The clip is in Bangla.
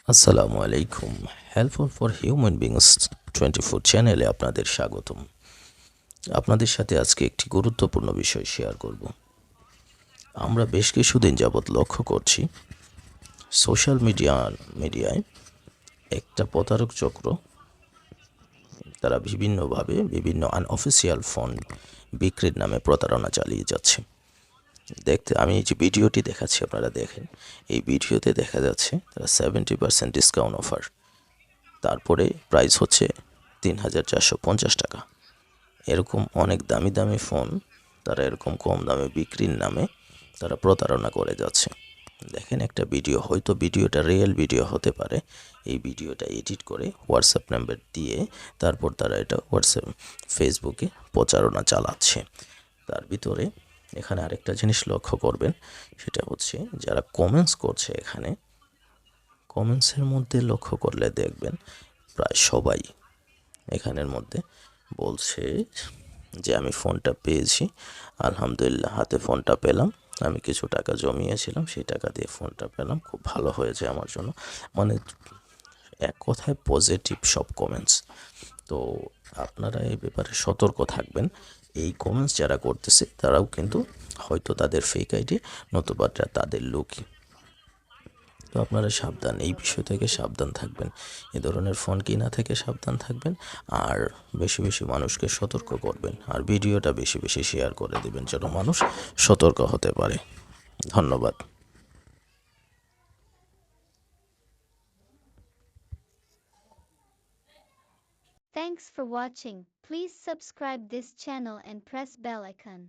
আসসালামু আলাইকুম। হেল্পফুল ফর হিউম্যান বিংস 24 চ্যানেলে আপনাদের স্বাগতম। আপনাদের সাথে আজকে একটি গুরুত্বপূর্ণ বিষয় শেয়ার করব। আমরা বেশ কিছুদিন যাবৎ লক্ষ্য করছি সোশ্যাল মিডিয়ায় একটা প্রতারক চক্র তারা বিভিন্নভাবে বিভিন্ন আনঅফিসিয়াল ফোন বিক্রির নামে প্রতারণা চালিয়ে যাচ্ছে। আমি যে ভিডিওটি দেখাচ্ছি আপনারা দেখেন, এই ভিডিওতে দেখা যাচ্ছে তারা 70% ডিসকাউন্ট অফার, তারপরে প্রাইস হচ্ছে ৩,৪৫০ টাকা। এরকম অনেক দামি দামি ফোন তারা এরকম কম দামে বিক্রির নামে তারা প্রতারণা করে যাচ্ছে। দেখেন একটা ভিডিও, হয়তো ভিডিওটা রিয়েল ভিডিও হতে পারে, এই ভিডিওটা এডিট করে হোয়াটসঅ্যাপ নাম্বার দিয়ে তারপর তারা এটা ফেসবুকে প্রচারণা চালাচ্ছে। তার ভিতরে এখানে আরেকটা জিনিস লক্ষ্য করবেন, সেটা হচ্ছে যারা কমেন্টস করছে, এখানে কমেন্টসের মধ্যে লক্ষ্য করলে দেখবেন প্রায় সবাই এখানের মধ্যে বলছে যে আমি ফোনটা পেয়েছি, আলহামদুলিল্লাহ, হাতে ফোনটা পেলাম, আমি কিছু টাকা জমিয়েছিলাম, সেই টাকা দিয়ে ফোনটা পেলাম, খুব ভালো হয়েছে আমার জন্য। মানে এক কথায় পজিটিভ সব কমেন্টস। তো আপনারা এই ব্যাপারে সতর্ক থাকবেন। এই কমেন্টস যারা করতেছে তারাও কিন্তু হয়তো তাদের ফেক আইডি, নতুবা তাদের লোকই। তো আপনারা সাবধান, এই বিষয় থেকে সাবধান থাকবেন, এ ধরনের ফোন কিনা থেকে সাবধান থাকবেন, আর বেশি বেশি মানুষকে সতর্ক করবেন, আর ভিডিওটা বেশি বেশি শেয়ার করে দেবেন যেন মানুষ সতর্ক হতে পারে। ধন্যবাদ। Thanks for watching. Please subscribe this channel and press bell icon.